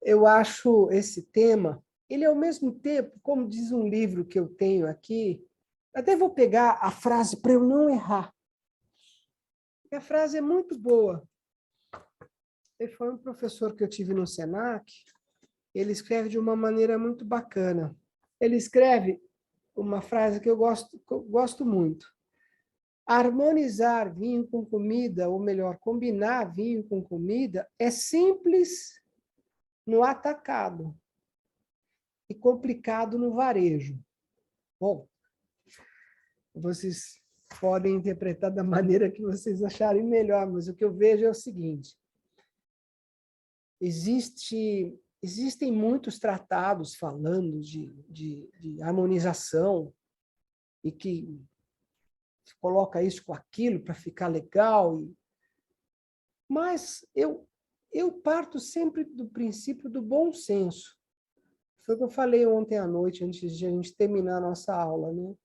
eu acho esse tema, ele ao mesmo tempo, como diz um livro que eu tenho aqui, até vou pegar a frase para eu não errar. A frase é muito boa. Ele foi um professor que eu tive no Senac, ele escreve de uma maneira muito bacana. Ele escreve uma frase que eu gosto muito. Harmonizar vinho com comida, ou melhor, combinar vinho com comida, é simples no atacado e complicado no varejo. Bom, vocês podem interpretar da maneira que vocês acharem melhor, mas o que eu vejo é o seguinte: existem muitos tratados falando de harmonização e que coloca isso com aquilo para ficar legal, mas eu parto sempre do princípio do bom senso. Foi o que eu falei ontem à noite, antes de a gente terminar a nossa aula, né?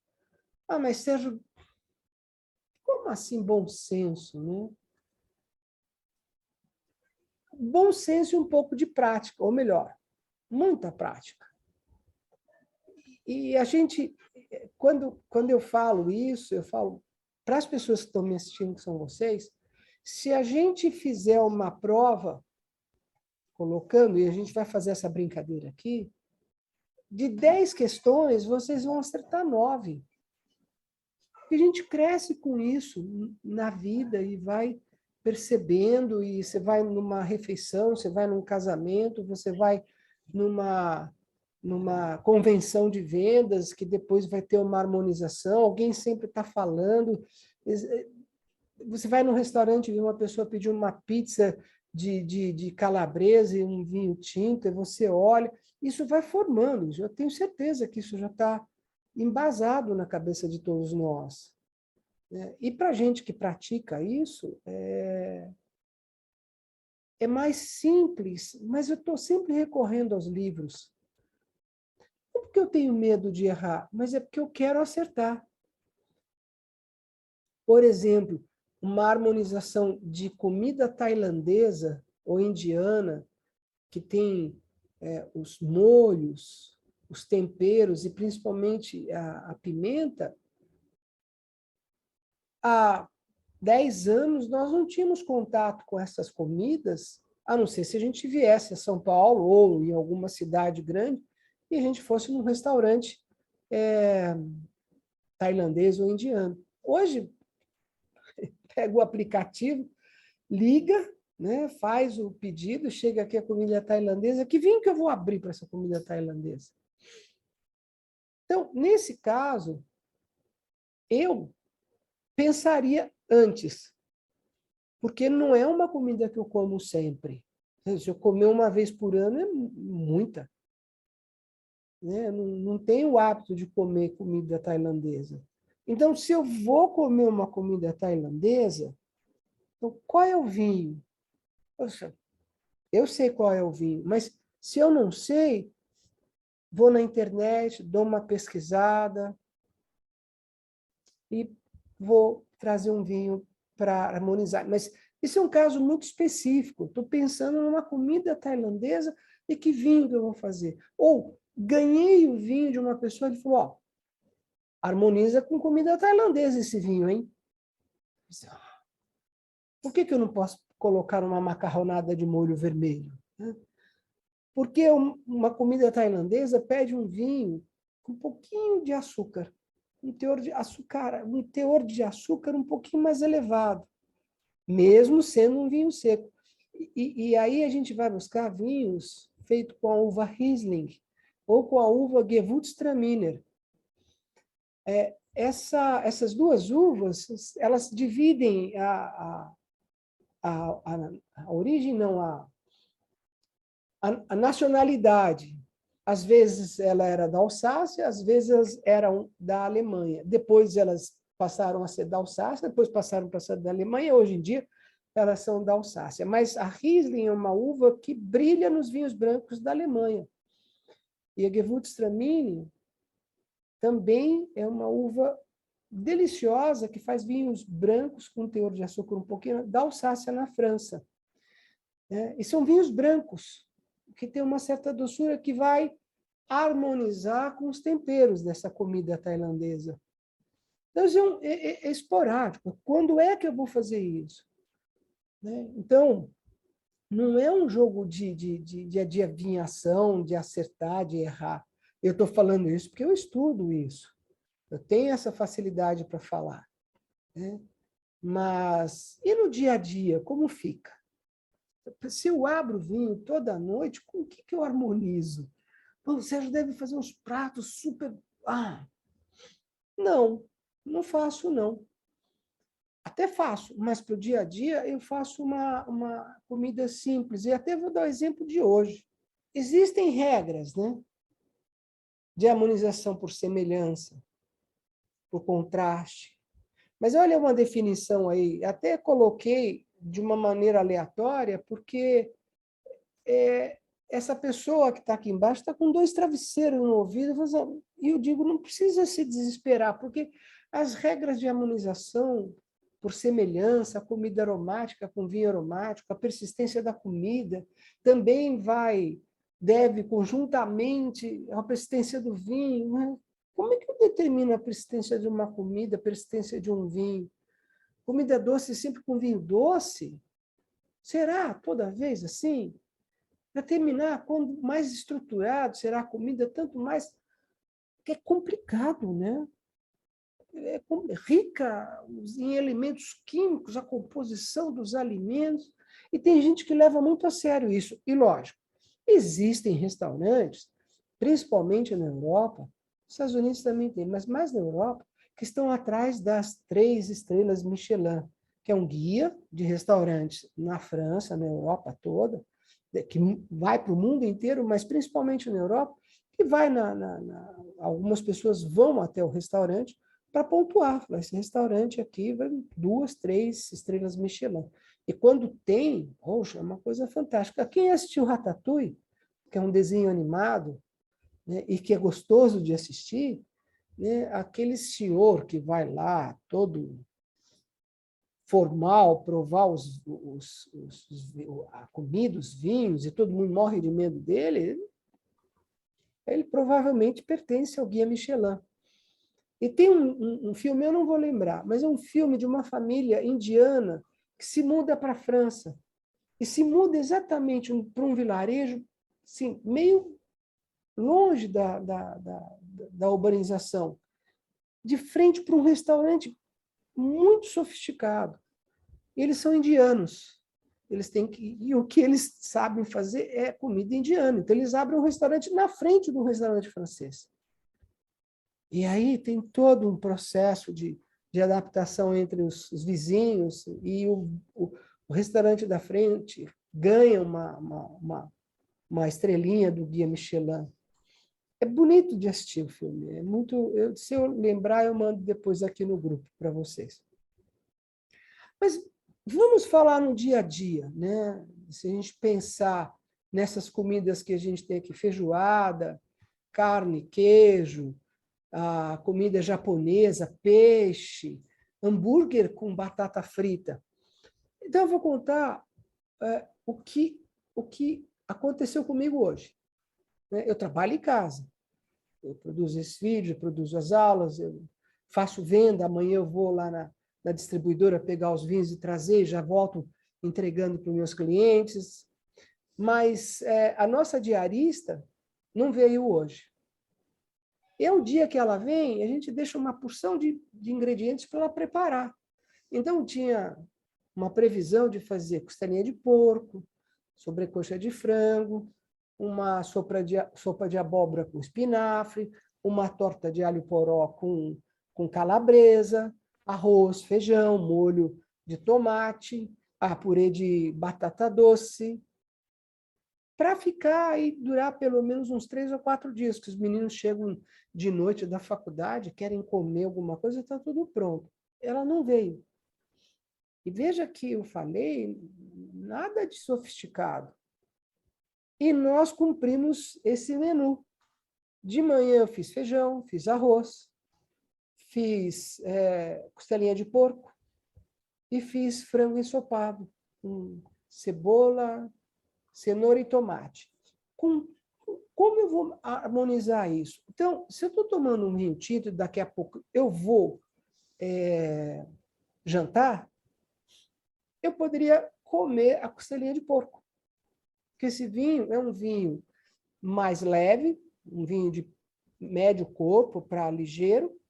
Ah, mas Sérgio, como assim bom senso, né? Bom senso e um pouco de prática, ou melhor, muita prática. E a gente, quando eu falo isso, eu falo para as pessoas que estão me assistindo, que são vocês, se a gente fizer uma prova, colocando, e a gente vai fazer essa brincadeira aqui, de 10 questões, vocês vão acertar 9. E a gente cresce com isso na vida e vai percebendo, e você vai numa refeição, você vai num casamento, você vai numa convenção de vendas, que depois vai ter uma harmonização, alguém sempre está falando. Você vai num restaurante e vê uma pessoa pedir uma pizza de calabresa e um vinho tinto, e você olha, isso vai formando, eu tenho certeza que isso já está embasado na cabeça de todos nós. E para a gente que pratica isso, é mais simples, mas eu estou sempre recorrendo aos livros. Não porque eu tenho medo de errar, mas é porque eu quero acertar. Por exemplo, uma harmonização de comida tailandesa ou indiana, que tem os molhos, os temperos e principalmente a pimenta, há 10 anos nós não tínhamos contato com essas comidas, a não ser se a gente viesse a São Paulo ou em alguma cidade grande e a gente fosse num restaurante tailandês ou indiano. Hoje, pega o aplicativo, liga, né, faz o pedido, chega aqui a comida tailandesa, que vinho que eu vou abrir para essa comida tailandesa? Então, nesse caso, eu pensaria antes, porque não é uma comida que eu como sempre. Se eu comer uma vez por ano, é muita. Né? Não tenho o hábito de comer comida tailandesa. Então, se eu vou comer uma comida tailandesa, então, qual é o vinho? Poxa, eu sei qual é o vinho, mas se eu não sei, vou na internet, dou uma pesquisada e vou trazer um vinho para harmonizar. Mas isso é um caso muito específico. Estou pensando numa comida tailandesa e que vinho que eu vou fazer. Ou ganhei o vinho de uma pessoa que falou, ó, harmoniza com comida tailandesa esse vinho, hein? Por que eu não posso colocar uma macarronada de molho vermelho? Porque uma comida tailandesa pede um vinho com um pouquinho de açúcar, um teor de açúcar um pouquinho mais elevado, mesmo sendo um vinho seco. E aí a gente vai buscar vinhos feitos com a uva Riesling ou com a uva Gewürztraminer. Essas duas uvas, elas dividem a origem, não, a nacionalidade. Às vezes ela era da Alsácia, às vezes eram da Alemanha. Depois elas passaram a ser da Alsácia, depois passaram para ser da Alemanha, hoje em dia elas são da Alsácia. Mas a Riesling é uma uva que brilha nos vinhos brancos da Alemanha. E a Gewürztraminer também é uma uva deliciosa que faz vinhos brancos com teor de açúcar um pouquinho da Alsácia, na França. E são vinhos brancos, que tem uma certa doçura que vai harmonizar com os temperos dessa comida tailandesa. Então, isso é esporádico. Quando é que eu vou fazer isso? Né? Então, não é um jogo de adivinhação, de acertar, de errar. Eu estou falando isso porque eu estudo isso. Eu tenho essa facilidade para falar. Né? Mas, e no dia a dia, como fica? Se eu abro vinho toda noite, com o que eu harmonizo? Pô, o Sérgio deve fazer uns pratos super... Não, não faço, não. Até faço, mas para o dia a dia eu faço uma comida simples. E até vou dar o exemplo de hoje. Existem regras, né, de harmonização por semelhança, por contraste. Mas olha uma definição aí, até coloquei de uma maneira aleatória, porque essa pessoa que está aqui embaixo está com 2 travesseiros no ouvido, e eu digo, não precisa se desesperar, porque as regras de harmonização por semelhança, a comida aromática com vinho aromático, a persistência da comida, também deve conjuntamente a persistência do vinho. Né? Como é que eu determino a persistência de uma comida, a persistência de um vinho? Comida doce sempre com vinho doce? Será toda vez assim? Para terminar, quando mais estruturado será a comida, tanto mais que é complicado, né? É rica em elementos químicos, a composição dos alimentos, e tem gente que leva muito a sério isso. E, lógico, existem restaurantes, principalmente na Europa, nos Estados Unidos também tem, mas mais na Europa, que estão atrás das 3 estrelas Michelin, que é um guia de restaurantes na França, na Europa toda, que vai para o mundo inteiro, mas principalmente na Europa, que vai algumas pessoas vão até o restaurante para pontuar. Esse restaurante aqui vai 2, 3 estrelas Michelin. E quando tem, poxa, é uma coisa fantástica. Quem assistiu Ratatouille, que é um desenho animado, né, e que é gostoso de assistir, né, aquele senhor que vai lá, todo formal, provar a comida, os vinhos, e todo mundo morre de medo dele, ele provavelmente pertence ao Guia Michelin. E tem um filme, eu não vou lembrar, mas é um filme de uma família indiana que se muda para a França. E se muda exatamente para um vilarejo, assim, meio longe da urbanização, de frente para um restaurante muito sofisticado. Eles são indianos. E o que eles sabem fazer é comida indiana. Então, eles abrem um restaurante na frente de um restaurante francês. E aí tem todo um processo de adaptação entre os vizinhos, e o restaurante da frente ganha uma estrelinha do Guia Michelin. É bonito de assistir o filme. É muito, se eu lembrar, eu mando depois aqui no grupo para vocês. Mas vamos falar no dia a dia, né? Se a gente pensar nessas comidas que a gente tem aqui, feijoada, carne, queijo, a comida japonesa, peixe, hambúrguer com batata frita. Então, eu vou contar o que aconteceu comigo hoje. Eu trabalho em casa, eu produzo esse vídeo, eu produzo as aulas, eu faço venda, amanhã eu vou lá na distribuidora pegar os vinhos e trazer, já volto entregando para os meus clientes. Mas a nossa diarista não veio hoje. E o dia que ela vem, a gente deixa uma porção de ingredientes para ela preparar. Então, tinha uma previsão de fazer costelinha de porco, sobrecoxa de frango, uma sopa de abóbora com espinafre, uma torta de alho poró com calabresa, arroz, feijão, molho de tomate, purê de batata doce, para ficar e durar pelo menos uns 3 ou 4 dias, que os meninos chegam de noite da faculdade, querem comer alguma coisa, está tudo pronto. Ela não veio. E veja que eu falei, nada de sofisticado. E nós cumprimos esse menu. De manhã eu fiz feijão, fiz arroz, fiz costelinha de porco e fiz frango ensopado, com cebola, cenoura e tomate. como eu vou harmonizar isso? Então, se eu estou tomando um vinho tinto e daqui a pouco eu vou jantar, eu poderia comer a costelinha de porco. Porque esse vinho é um vinho mais leve, um vinho de médio corpo para ligeiro,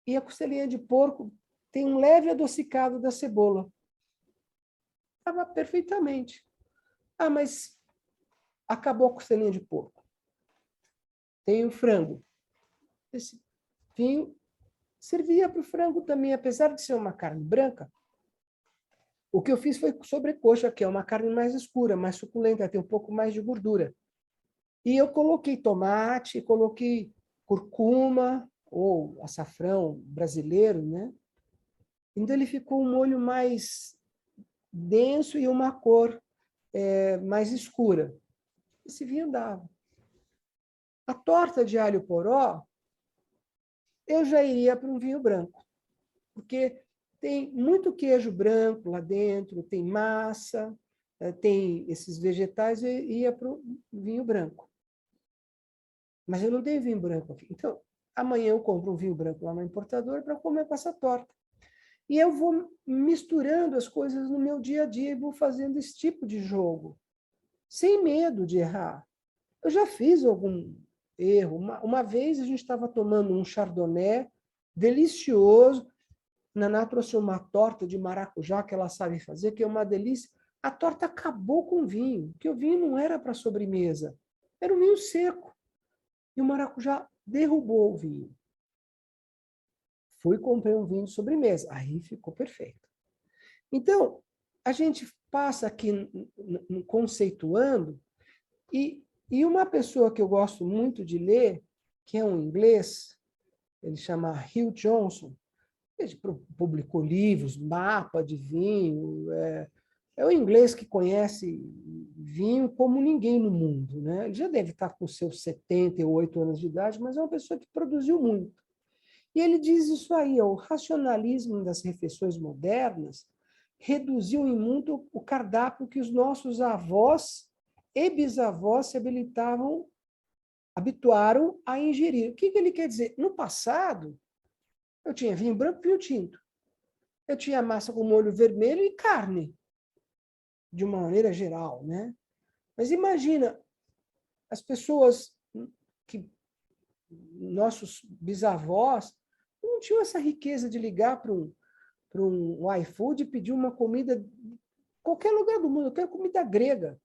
e a costelinha de porco tem um leve adocicado da cebola. Estava perfeitamente. Ah, mas acabou a costelinha de porco. Tem o frango. Esse vinho servia para o frango também, apesar de ser uma carne branca. O que eu fiz foi sobrecoxa, que é uma carne mais escura, mais suculenta, tem um pouco mais de gordura. E eu coloquei tomate, coloquei curcuma, ou açafrão brasileiro, né? Então ele ficou um molho mais denso e uma cor mais escura. Esse vinho dava. A torta de alho poró, eu já iria para um vinho branco, porque tem muito queijo branco lá dentro, tem massa, tem esses vegetais, eu ia para o vinho branco. Mas eu não tenho vinho branco aqui. Então, amanhã eu compro um vinho branco lá no importador para comer com essa torta. E eu vou misturando as coisas no meu dia a dia e vou fazendo esse tipo de jogo, sem medo de errar. Eu já fiz algum erro. Uma vez a gente estava tomando um chardonnay delicioso. Naná trouxe uma torta de maracujá que ela sabe fazer, que é uma delícia. A torta acabou com o vinho, porque o vinho não era para sobremesa, era um vinho seco. E o maracujá derrubou o vinho. Fui e comprei um vinho de sobremesa. Aí ficou perfeito. Então, a gente passa aqui conceituando, e uma pessoa que eu gosto muito de ler, que é um inglês, ele chama Hugh Johnson, ele publicou livros, mapa de vinho, é um inglês que conhece vinho como ninguém no mundo, né? Ele já deve estar com seus 78 anos de idade, mas é uma pessoa que produziu muito. E ele diz isso aí, o racionalismo das refeições modernas reduziu em muito o cardápio que os nossos avós e bisavós se habituaram a ingerir. O que ele quer dizer? No passado, eu tinha vinho branco e vinho tinto. Eu tinha massa com molho vermelho e carne, de uma maneira geral, né? Mas imagina, as pessoas nossos bisavós, não tinham essa riqueza de ligar para um iFood e pedir uma comida qualquer lugar do mundo. Eu quero comida grega,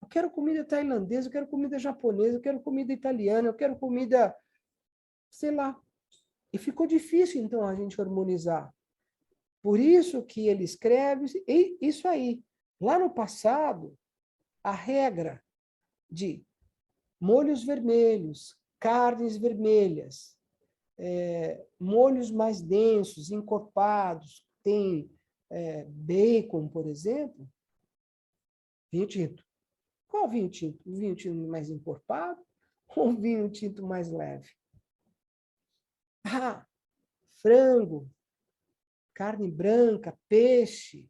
eu quero comida tailandesa, eu quero comida japonesa, eu quero comida italiana, eu quero comida, sei lá. E ficou difícil, então, a gente harmonizar. Por isso que ele escreve isso aí. Lá no passado, a regra de molhos vermelhos, carnes vermelhas, molhos mais densos, encorpados, tem bacon, por exemplo, vinho tinto. Qual vinho tinto? O vinho tinto mais encorpado ou o vinho tinto mais leve? Ah, frango, carne branca, peixe,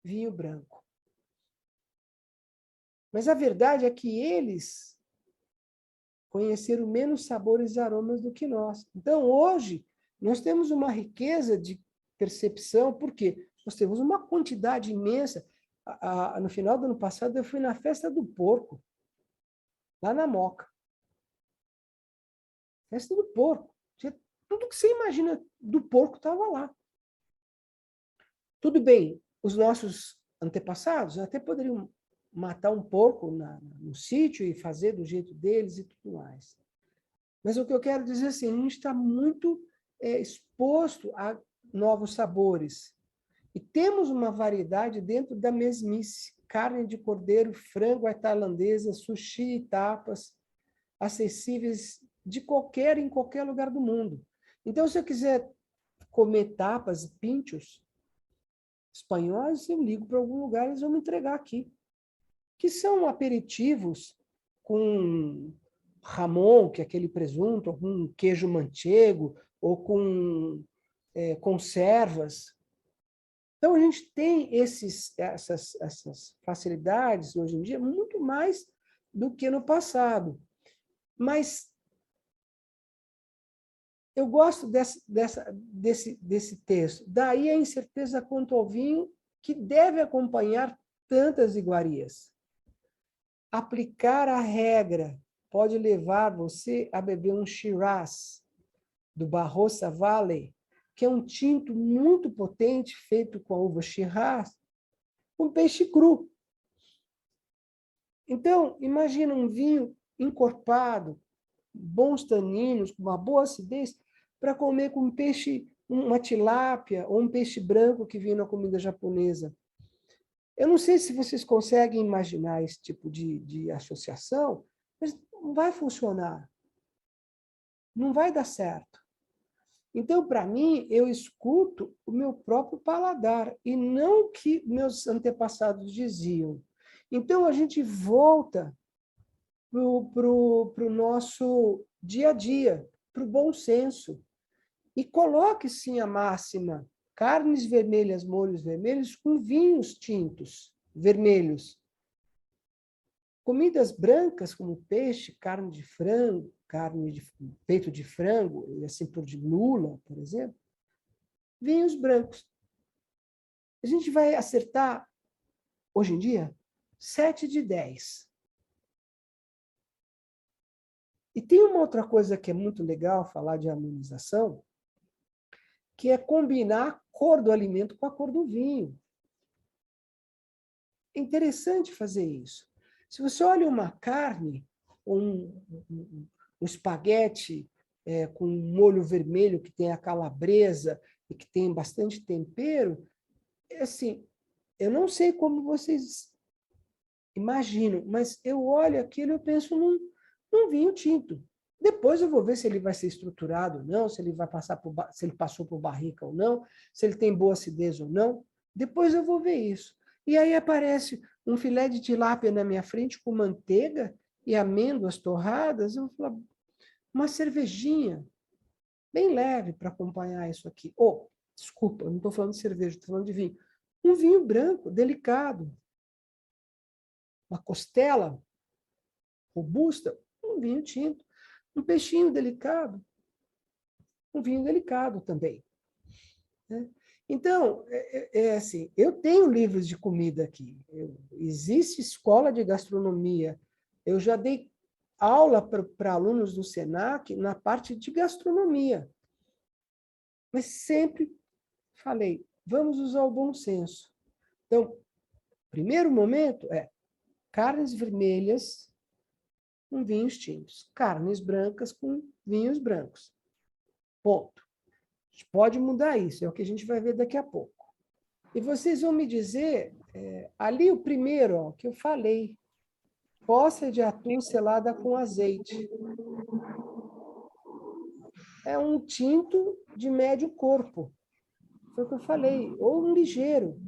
vinho branco. Mas a verdade é que eles conheceram menos sabores e aromas do que nós. Então, hoje, nós temos uma riqueza de percepção, porque nós temos uma quantidade imensa. No final do ano passado, eu fui na festa do porco, lá na Moca. Festa do porco. Tudo que você imagina do porco estava lá. Tudo bem, os nossos antepassados até poderiam matar um porco no sítio e fazer do jeito deles e tudo mais. Mas o que eu quero dizer assim, a gente está muito exposto a novos sabores. E temos uma variedade dentro da mesmice. Carne de cordeiro, frango à tailandesa, sushi e tapas, acessíveis em qualquer lugar do mundo. Então, se eu quiser comer tapas e pinchos espanhóis, eu ligo para algum lugar e eles vão me entregar aqui. Que são aperitivos com jamón, que é aquele presunto, ou com queijo manchego, ou com conservas. Então, a gente tem essas facilidades, hoje em dia, muito mais do que no passado. Mas eu gosto desse texto. Daí a incerteza quanto ao vinho, que deve acompanhar tantas iguarias. Aplicar a regra pode levar você a beber um Shiraz, do Barossa Valley, que é um tinto muito potente, feito com a uva Shiraz, com peixe cru. Então, imagina um vinho encorpado, bons taninos, com uma boa acidez, para comer com um peixe, uma tilápia ou um peixe branco que vem na comida japonesa. Eu não sei se vocês conseguem imaginar esse tipo de associação, mas não vai funcionar. Não vai dar certo. Então, para mim, eu escuto o meu próprio paladar e não o que meus antepassados diziam. Então, a gente volta para o nosso dia a dia, para o bom senso. E coloque, sim, a máxima: carnes vermelhas, molhos vermelhos, com vinhos tintos vermelhos. Comidas brancas, como peixe, carne de frango, carne de peito de frango, e assim por de lula, por exemplo, vinhos brancos. A gente vai acertar, hoje em dia, 7 de 10. E tem uma outra coisa que é muito legal falar de harmonização, que é combinar a cor do alimento com a cor do vinho. É interessante fazer isso. Se você olha uma carne, um espaguete com um molho vermelho que tem a calabresa e que tem bastante tempero, assim, eu não sei como vocês imaginam, mas eu olho aquilo e eu penso num vinho tinto. Depois eu vou ver se ele vai ser estruturado ou não, se ele vai passar se ele passou por barrica ou não, se ele tem boa acidez ou não. Depois eu vou ver isso. E aí aparece um filé de tilápia na minha frente com manteiga e amêndoas torradas. Eu vou falar, uma cervejinha bem leve para acompanhar isso aqui. Oh, desculpa, eu não estou falando de cerveja, estou falando de vinho. Um vinho branco, delicado. Uma costela robusta, um vinho tinto. Um peixinho delicado, um vinho delicado também. Né? Então, assim, eu tenho livros de comida aqui. Existe escola de gastronomia. Eu já dei aula para alunos do Senac na parte de gastronomia. Mas sempre falei, vamos usar o bom senso. Então, primeiro momento é carnes vermelhas com vinhos tintos, carnes brancas com vinhos brancos. Ponto. A gente pode mudar isso, é o que a gente vai ver daqui a pouco. E vocês vão me dizer, ali o primeiro, ó, que eu falei, poça de atum selada com azeite. É um tinto de médio corpo. Foi o que eu falei, ou um ligeiro.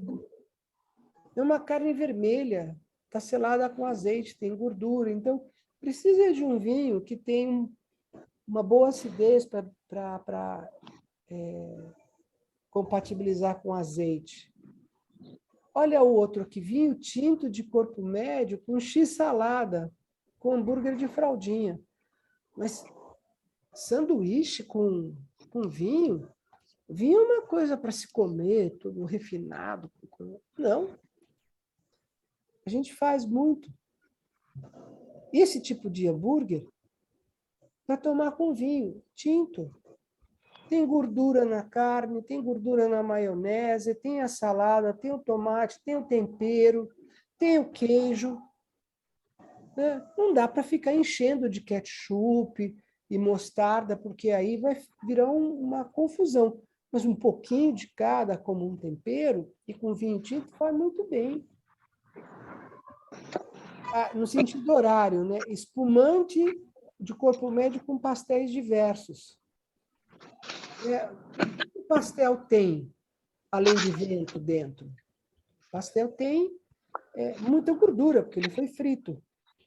É uma carne vermelha, está selada com azeite, tem gordura. Então, precisa de um vinho que tem uma boa acidez para compatibilizar com azeite. Olha o outro aqui, vinho tinto de corpo médio com x-salada, com hambúrguer de fraldinha. Mas sanduíche com vinho? Vinho é uma coisa para se comer, tudo refinado. Não. A gente faz muito. Esse tipo de hambúrguer para tomar com vinho tinto. Tem gordura na carne, tem gordura na maionese, tem a salada, tem o tomate, tem o tempero, tem o queijo. Né? Não dá para ficar enchendo de ketchup e mostarda, porque aí vai virar uma confusão. Mas um pouquinho de cada, como um tempero, e com vinho tinto, faz muito bem. No sentido horário, né? Espumante de corpo médio com pastéis diversos. O que o pastel tem, além de vento dentro? O pastel tem muita gordura, porque ele foi frito.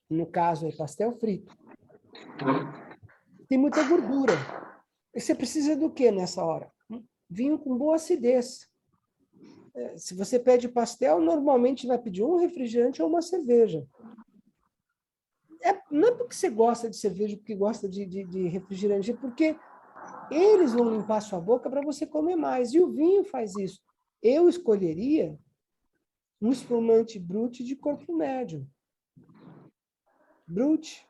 No caso, é pastel frito. Tem muita gordura. E você precisa do que nessa hora? Vinho com boa acidez. Se você pede pastel, normalmente vai pedir um refrigerante ou uma cerveja. não é porque você gosta de cerveja, porque gosta de refrigerante, é porque eles vão limpar sua boca para você comer mais. E o vinho faz isso. Eu escolheria um espumante Brut de corpo médio. Brut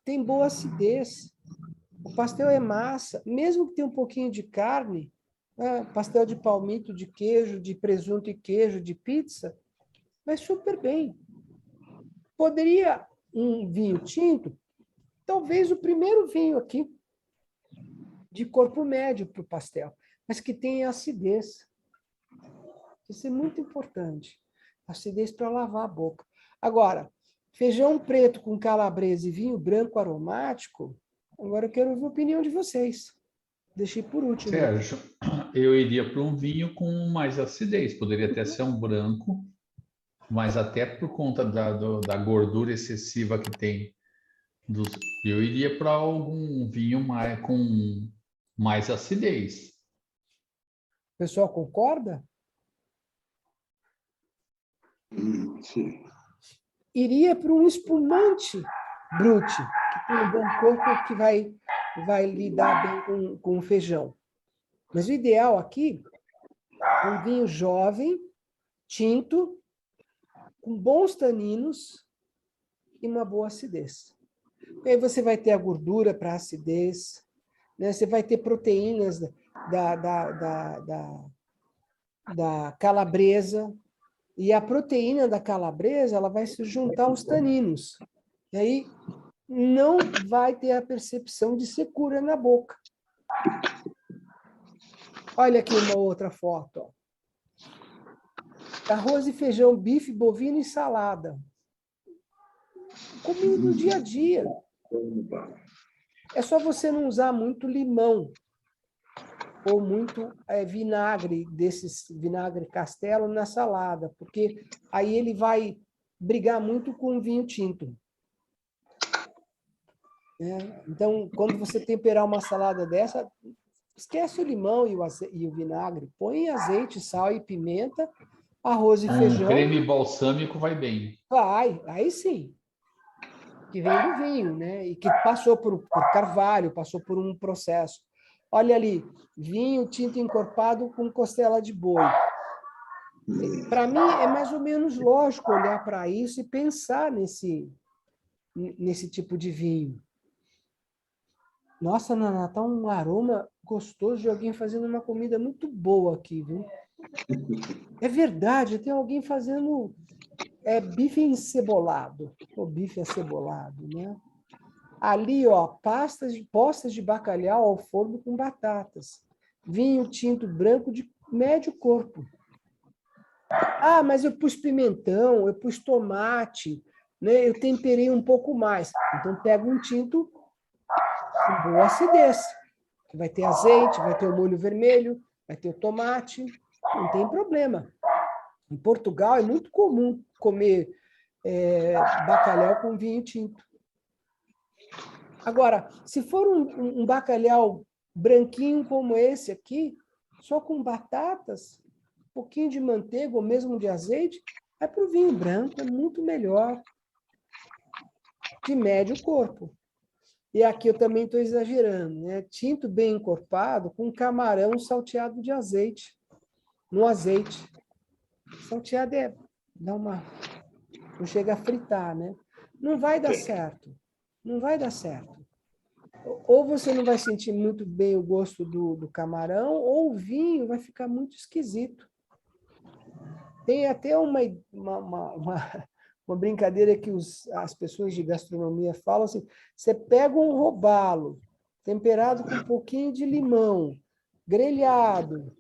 tem boa acidez. O pastel é massa, mesmo que tenha um pouquinho de carne, pastel de palmito, de queijo, de presunto e queijo, de pizza, vai super bem. Poderia um vinho tinto, talvez o primeiro vinho aqui, de corpo médio para o pastel, mas que tenha acidez. Isso é muito importante. Acidez para lavar a boca. Agora, feijão preto com calabresa e vinho branco aromático, agora eu quero ouvir a opinião de vocês. Deixei por último. Sérgio, eu iria para um vinho com mais acidez. Poderia até ser um branco, mas até por conta da gordura excessiva que tem, eu iria para algum vinho com mais acidez. O pessoal concorda? Sim. Iria para um espumante Brut, que tem um bom corpo, que vai lidar bem com o feijão. Mas o ideal aqui é um vinho jovem, tinto, com bons taninos e uma boa acidez. E aí você vai ter a gordura para a acidez, né? Você vai ter proteínas da calabresa, e a proteína da calabresa ela vai se juntar aos taninos. E aí não vai ter a percepção de secura na boca. Olha aqui uma outra foto. Ó. Arroz e feijão, bife, bovino e salada. Comida do dia a dia. É só você não usar muito limão ou muito vinagre, desses vinagre castelo na salada, porque aí ele vai brigar muito com o vinho tinto. Então, quando você temperar uma salada dessa, esquece o limão e o vinagre, põe azeite, sal e pimenta, arroz e feijão. Creme balsâmico vai bem. Vai, aí sim. Que vem do vinho, né? E que passou por carvalho, passou por um processo. Olha ali, vinho tinto encorpado com costela de boi. Para mim, é mais ou menos lógico olhar para isso e pensar nesse tipo de vinho. Nossa, Naná, tá um aroma gostoso de alguém fazendo uma comida muito boa aqui, viu? É verdade, tem alguém fazendo bife encebolado, ou bife acebolado, né? Ali, ó, postas de bacalhau ao forno com batatas. Vinho tinto branco de médio corpo. Ah, mas eu pus pimentão, eu pus tomate, né? Eu temperei um pouco mais. Então, pega um tinto com boa acidez. Vai ter azeite, vai ter o molho vermelho, vai ter o tomate, não tem problema. Em Portugal é muito comum comer bacalhau com vinho tinto. Agora, se for um bacalhau branquinho como esse aqui, só com batatas, um pouquinho de manteiga ou mesmo de azeite, vai para o vinho branco, é muito melhor. De médio corpo. E aqui eu também estou exagerando, né? Tinto bem encorpado com camarão salteado de azeite, no azeite. Salteado não chega a fritar, né? Não vai dar certo. Não vai dar certo. Ou você não vai sentir muito bem o gosto do camarão, ou o vinho vai ficar muito esquisito. Tem até uma brincadeira que as pessoas de gastronomia falam assim, você pega um robalo, temperado com um pouquinho de limão, grelhado,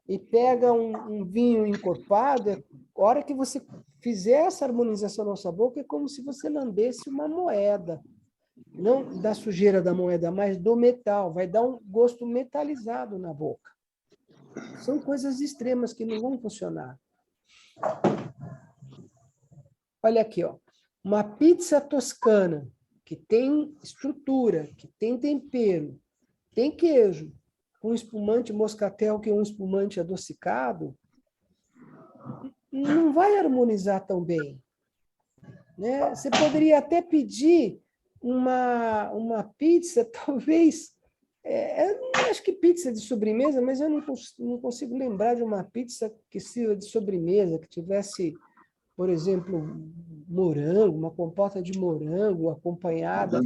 e pega um vinho encorpado, a hora que você fizer essa harmonização na sua boca, é como se você lambesse uma moeda. Não da sujeira da moeda, mas do metal. Vai dar um gosto metalizado na boca. São coisas extremas que não vão funcionar. Olha aqui, ó. Uma pizza toscana, que tem estrutura, que tem tempero, tem queijo, com espumante moscatel, que é um espumante adocicado, não vai harmonizar tão bem. né? Você poderia até pedir uma pizza, talvez. Eu acho que pizza de sobremesa, mas eu não consigo lembrar de uma pizza que sirva de sobremesa, que tivesse, por exemplo, morango, uma compota de morango acompanhada,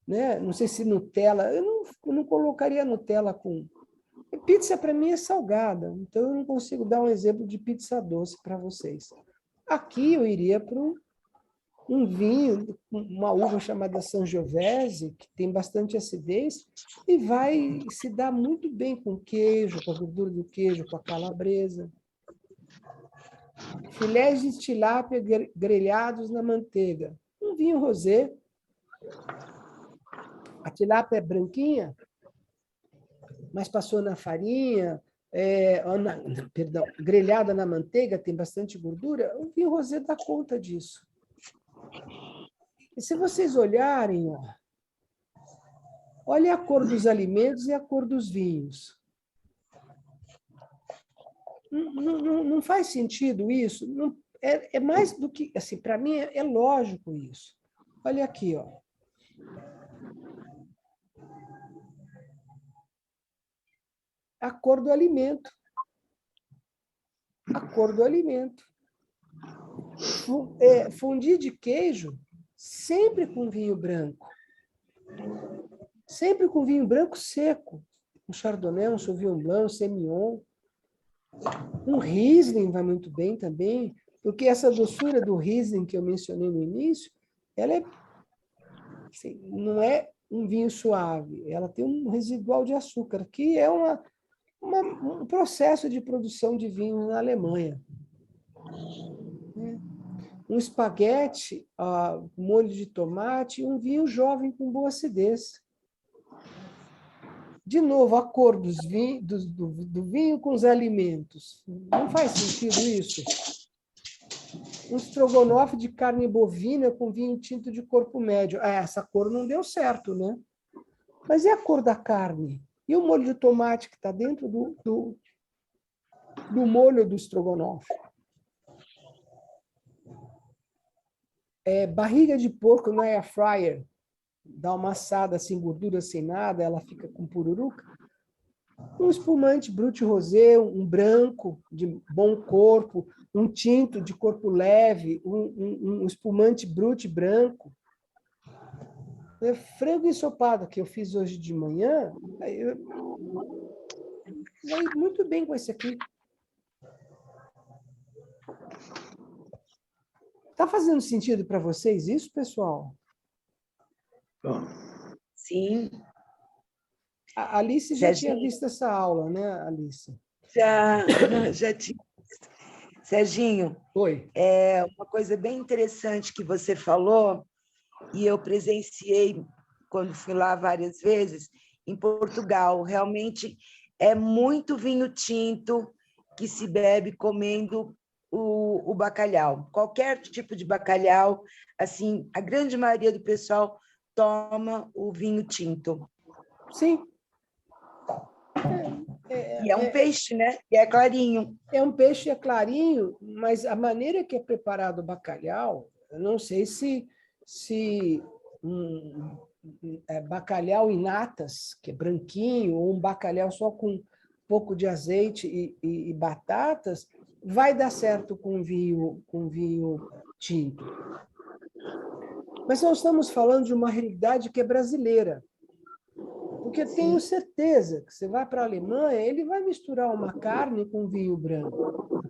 né? Não sei se Nutella, eu não colocaria Nutella com. Pizza para mim é salgada, então eu não consigo dar um exemplo de pizza doce para vocês. Aqui eu iria para um vinho, uma uva chamada Sangiovese, que tem bastante acidez, e vai se dar muito bem com queijo, com a gordura do queijo, com a calabresa. Filés de tilápia grelhados na manteiga. Um vinho rosé. A tilápia é branquinha, mas passou na farinha, perdão, grelhada na manteiga, tem bastante gordura. O vinho rosé dá conta disso. E se vocês olharem, olha a cor dos alimentos e a cor dos vinhos. Não faz sentido isso? Não, é mais do que... Assim, para mim, é lógico isso. Olha aqui, ó. A cor do alimento. A cor do alimento. Fondue de queijo, sempre com vinho branco. Sempre com vinho branco seco. Um Chardonnay, um Sauvignon Blanc, um Semillon. Um Riesling vai muito bem também, porque essa doçura do Riesling que eu mencionei no início, ela assim, não é um vinho suave, ela tem um residual de açúcar, que é um processo de produção de vinho na Alemanha. Um espaguete, molho de tomate, um vinho jovem com boa acidez. De novo, a cor do vinho com os alimentos. Não faz sentido isso? Um estrogonofe de carne bovina com vinho tinto de corpo médio. Essa cor não deu certo, né? Mas e a cor da carne? E o molho de tomate que está dentro do molho do estrogonofe? Barriga de porco na air fryer, dá uma assada sem gordura, sem nada, ela fica com pururuca. Um espumante Brut Rosé, um branco de bom corpo, um tinto de corpo leve, um espumante Brut branco. Frango ensopado, que eu fiz hoje de manhã, vai muito bem com esse aqui. Está fazendo sentido para vocês isso, pessoal? Sim. A Alice já tinha visto essa aula, né, Alice? Já tinha. Serginho, Oi. Uma coisa bem interessante que você falou, e eu presenciei quando fui lá várias vezes, em Portugal. Realmente é muito vinho tinto que se bebe comendo o bacalhau. Qualquer tipo de bacalhau, assim, a grande maioria do pessoal toma o vinho tinto. Sim. E é um peixe, né? E é clarinho. É um peixe, é clarinho, mas a maneira que é preparado o bacalhau, eu não sei se bacalhau em natas, que é branquinho, ou um bacalhau só com um pouco de azeite e batatas, vai dar certo com vinho tinto. Mas nós estamos falando de uma realidade que é brasileira. Porque eu tenho certeza que você vai para a Alemanha, ele vai misturar uma carne com vinho branco.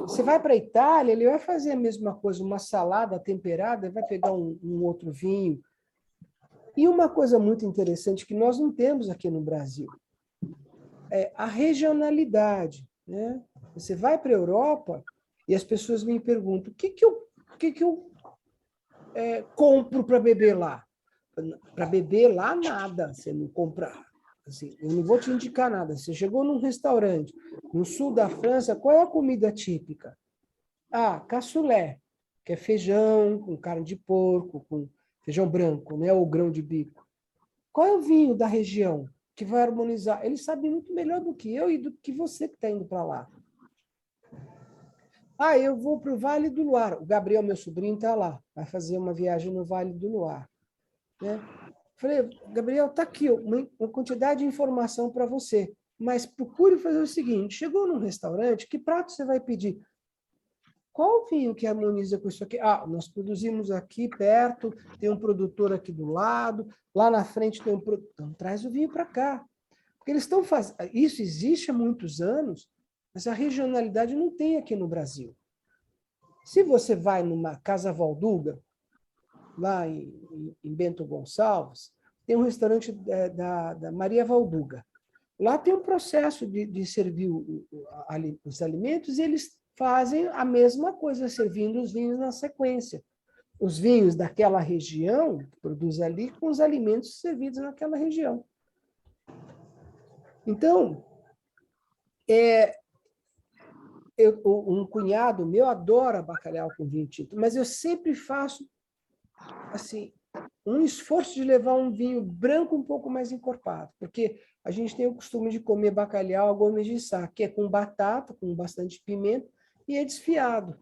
Você vai para a Itália, ele vai fazer a mesma coisa, uma salada temperada, vai pegar um outro vinho. E uma coisa muito interessante que nós não temos aqui no Brasil é a regionalidade, né? Você vai para a Europa e as pessoas me perguntam o que eu compro para beber lá? Para beber lá, nada. Você não compra. Assim, eu não vou te indicar nada. Você chegou num restaurante no sul da França, qual é a comida típica? Cassoulet, que é feijão com carne de porco, com feijão branco, né, ou grão de bico. Qual é o vinho da região que vai harmonizar? Eles sabem muito melhor do que eu e do que você que está indo para lá. Ah, eu vou para o Vale do Luar. O Gabriel, meu sobrinho, está lá. Vai fazer uma viagem no Vale do Luar. Né? Falei, Gabriel, está aqui uma quantidade de informação para você. Mas procure fazer o seguinte, chegou num restaurante, que prato você vai pedir? Qual vinho que harmoniza com isso aqui? Ah, nós produzimos aqui perto, tem um produtor aqui do lado, lá na frente tem um produtor. Então, traz o vinho para cá. Porque eles estão fazendo. Isso existe há muitos anos, mas a regionalidade não tem aqui no Brasil. Se você vai numa Casa Valduga, lá em Bento Gonçalves, tem um restaurante da Maria Valduga. Lá tem um processo de servir os alimentos e eles fazem a mesma coisa, servindo os vinhos na sequência. Os vinhos daquela região, que produz ali, com os alimentos servidos naquela região. Então, um cunhado meu adora bacalhau com vinho tinto, mas eu sempre faço assim, um esforço de levar um vinho branco um pouco mais encorpado, porque a gente tem o costume de comer bacalhau à gomes de sá, que é com batata, com bastante pimenta, e é desfiado.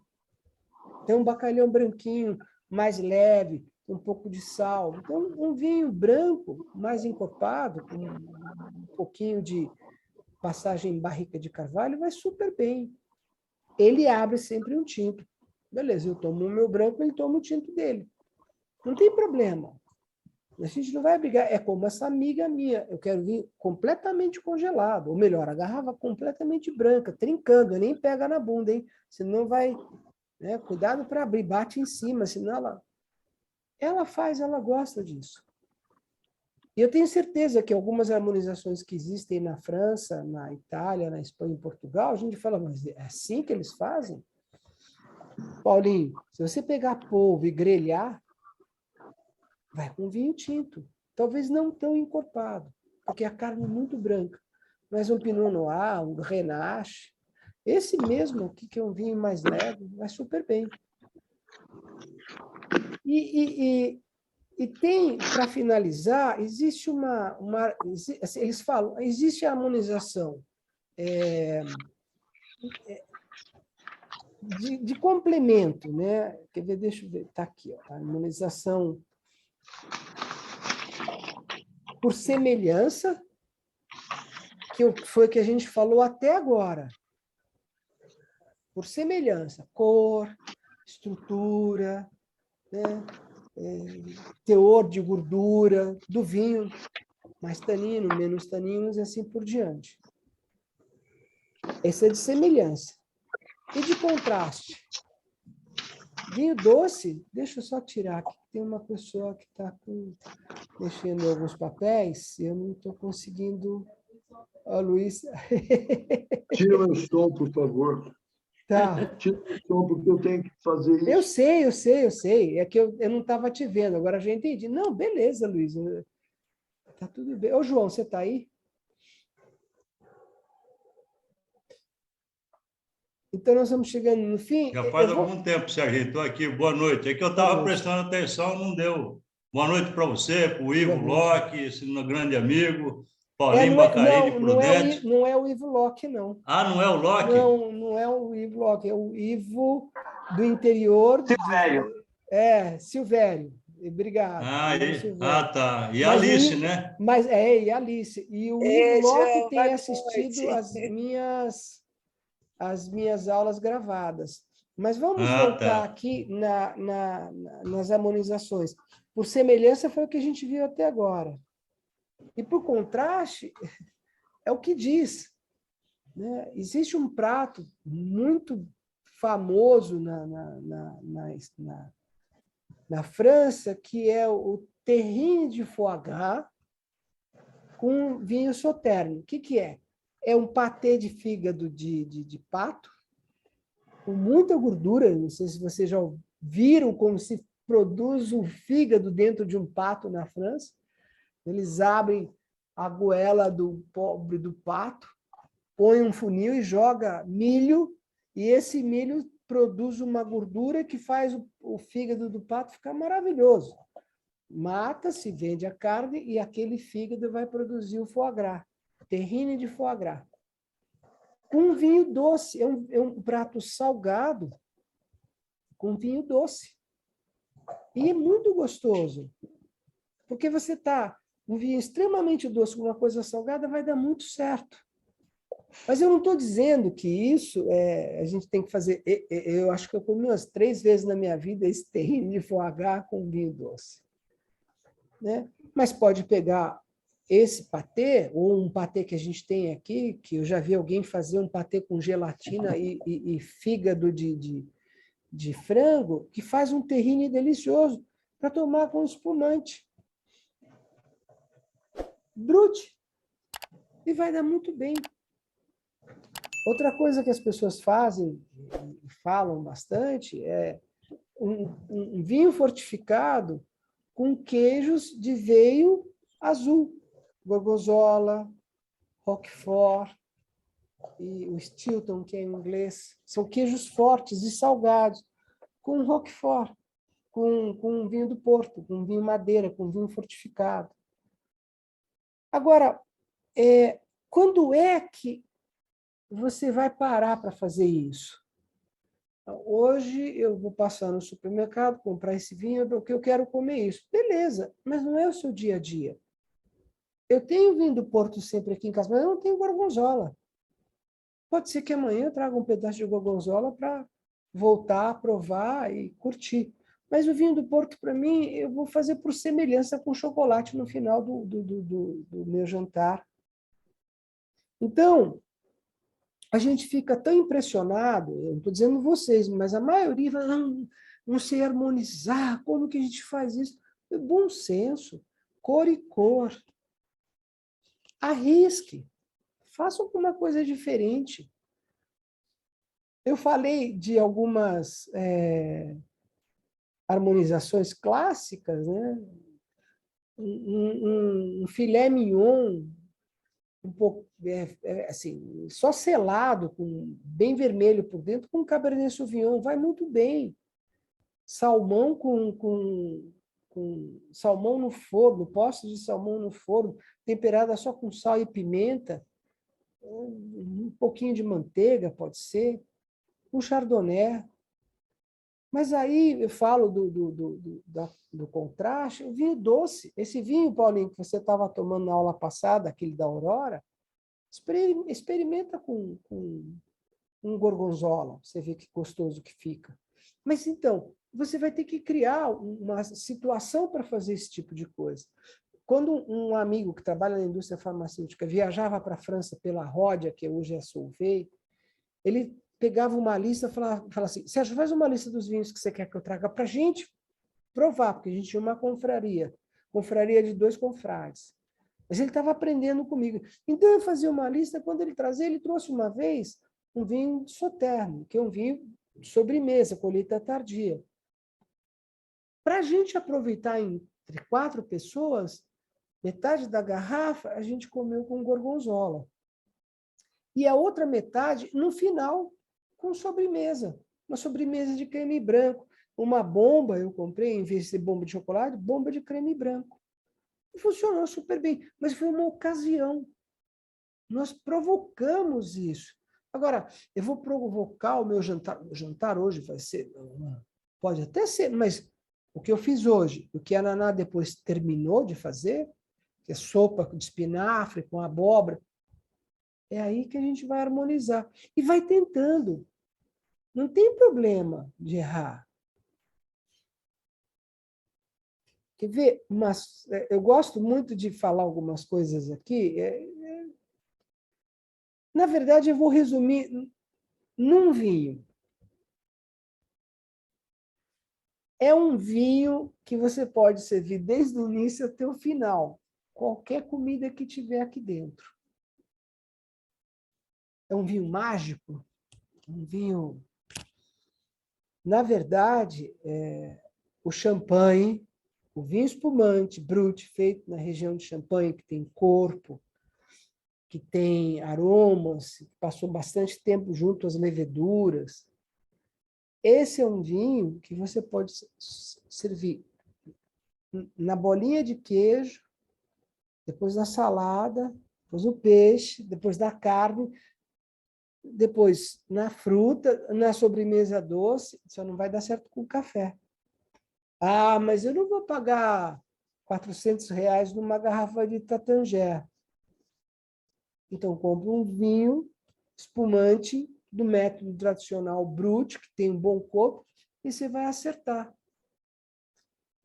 Tem um bacalhau branquinho, mais leve, um pouco de sal. Então, um vinho branco, mais encorpado, com um pouquinho de passagem em barrica de carvalho, vai super bem. Ele abre sempre um tinto. Beleza, eu tomo o meu branco, ele toma o tinto dele. Não tem problema. A gente não vai brigar. É como essa amiga minha. Eu quero vir completamente congelado. Ou melhor, a garrafa completamente branca, trincando. Nem pega na bunda, hein? Senão vai... Né? Cuidado para abrir, bate em cima, senão ela gosta disso. E eu tenho certeza que algumas harmonizações que existem na França, na Itália, na Espanha e Portugal, a gente fala, mas é assim que eles fazem? Paulinho, se você pegar polvo e grelhar, vai com vinho tinto. Talvez não tão encorpado, porque a carne é muito branca. Mas um Pinot Noir, um Grenache, esse mesmo aqui, que é um vinho mais leve, vai super bem. E tem, para finalizar, existe eles falam, existe a harmonização de complemento, né? Quer ver? Deixa eu ver, está aqui, ó, a harmonização por semelhança, que foi o que a gente falou até agora. Por semelhança, cor, estrutura, né? Teor de gordura do vinho, mais tanino, menos taninos, e assim por diante. Esse é de semelhança. E de contraste? Vinho doce, deixa eu só tirar aqui, tem uma pessoa que está mexendo em alguns papéis, e eu não estou conseguindo... Ó, Luiz... Tira o som, por favor. Tá. Tira o som, porque eu tenho que fazer isso. Eu sei. É que eu não estava te vendo, agora já entendi. Não, beleza, Luiz. Tá tudo bem. Ô, João, você está aí? Então, nós estamos chegando no fim. Já faz algum tempo, Serginho. Estou aqui. Boa noite. É que eu estava prestando atenção, não deu. Boa noite para você, para o Ivo Locke, esse meu grande amigo, Paulinho Bacarini Prudente. Não é o Ivo Locke, não. Ah, não é o Locke? Não é o Ivo Locke, é o Ivo do interior. Silvério. Silvério. Obrigado. Tá. E a Alice, né? E a Alice. E o Ivo Locke tem assistido as minhas aulas gravadas. Mas vamos voltar aqui nas harmonizações. Por semelhança, foi o que a gente viu até agora. E por contraste, é o que diz. Né? Existe um prato muito famoso na França, que é o terrine de foie gras com vinho sauterne. O que é? É um patê de fígado de pato, com muita gordura. Não sei se vocês já viram como se produz um fígado dentro de um pato na França. Eles abrem a goela do pobre do pato, põem um funil e joga milho, e esse milho produz uma gordura que faz o fígado do pato ficar maravilhoso. Mata-se, vende a carne, e aquele fígado vai produzir o foie gras, terrine de foie gras. com vinho doce. É um prato salgado com vinho doce. E é muito gostoso. Porque você está um vinho extremamente doce com uma coisa salgada, vai dar muito certo. Mas eu não estou dizendo que isso a gente tem que fazer... Eu acho que eu comi umas 3 vezes na minha vida esse terrine de foie gras com vinho doce. Né? Mas pode pegar esse patê, ou um patê que a gente tem aqui, que eu já vi alguém fazer um patê com gelatina e fígado de frango, que faz um terrine delicioso para tomar com espumante. Brute. E vai dar muito bem. Outra coisa que as pessoas fazem e falam bastante é um vinho fortificado com queijos de veio azul, gorgonzola, roquefort e o Stilton, que é em inglês. São queijos fortes e salgados, com roquefort, com vinho do Porto, com vinho madeira, com vinho fortificado. Agora, quando é que você vai parar para fazer isso? Hoje eu vou passar no supermercado, comprar esse vinho, porque eu quero comer isso. Beleza, mas não é o seu dia a dia. Eu tenho vinho do Porto sempre aqui em casa, mas eu não tenho gorgonzola. Pode ser que amanhã eu traga um pedaço de gorgonzola para voltar a provar e curtir. Mas o vinho do Porto, para mim, eu vou fazer por semelhança com chocolate no final do meu jantar. Então, a gente fica tão impressionado, eu não estou dizendo vocês, mas a maioria vai, não sei harmonizar, como que a gente faz isso? É bom senso, cor e cor. Arrisque, faça alguma coisa diferente. Eu falei de algumas harmonizações clássicas, né? Um filé mignon, um pouco assim, só selado, bem vermelho por dentro, com Cabernet Sauvignon, vai muito bem. Salmão com salmão no forno, postos de salmão no forno, temperada só com sal e pimenta, um pouquinho de manteiga, pode ser, um chardonnay. Mas aí eu falo do contraste, o vinho doce. Esse vinho, Paulinho, que você estava tomando na aula passada, aquele da Aurora, experimenta com um gorgonzola, você vê que gostoso que fica. Mas, então, você vai ter que criar uma situação para fazer esse tipo de coisa. Quando um amigo que trabalha na indústria farmacêutica viajava para a França pela Ródia, que hoje é Solvay, ele pegava uma lista e falava assim, Sérgio, faz uma lista dos vinhos que você quer que eu traga para a gente provar, porque a gente tinha uma confraria de 2 confrades. Mas ele estava aprendendo comigo. Então, eu fazia uma lista, quando ele trazia, ele trouxe uma vez um vinho de Sauternes, que é um vinho de sobremesa, colheita tardia. Para a gente aproveitar entre 4 pessoas, metade da garrafa a gente comeu com gorgonzola. E a outra metade, no final, com sobremesa. Uma sobremesa de creme branco. Uma bomba, eu comprei, em vez de ser bomba de chocolate, bomba de creme branco. E funcionou super bem, mas foi uma ocasião. Nós provocamos isso. Agora, eu vou provocar o meu jantar. O jantar hoje vai ser... Pode até ser, mas o que eu fiz hoje, o que a Naná depois terminou de fazer, que é sopa de espinafre com abóbora, é aí que a gente vai harmonizar. E vai tentando. Não tem problema de errar. Quer ver? Mas eu gosto muito de falar algumas coisas aqui. Na verdade, eu vou resumir num vinho. É um vinho que você pode servir desde o início até o final. Qualquer comida que tiver aqui dentro. É um vinho mágico, um vinho... Na verdade, o champanhe, o vinho espumante, brut, feito na região de Champagne, que tem corpo, que tem aromas, que passou bastante tempo junto às leveduras. Esse é um vinho que você pode servir na bolinha de queijo, depois da salada, depois do peixe, depois da carne. Depois, na fruta, na sobremesa doce, só não vai dar certo com o café. Ah, mas eu não vou pagar R$ 400 numa garrafa de Tanger. Então, compra um vinho espumante do método tradicional Brut, que tem um bom corpo, e você vai acertar.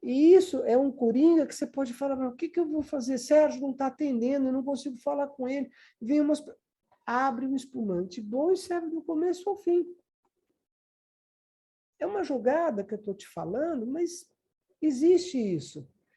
E isso é um coringa que você pode falar, o que eu vou fazer? Sérgio não está atendendo, eu não consigo falar com ele. Vem umas... Abre um espumante bom e serve do começo ao fim. É uma jogada que eu estou te falando, mas existe isso.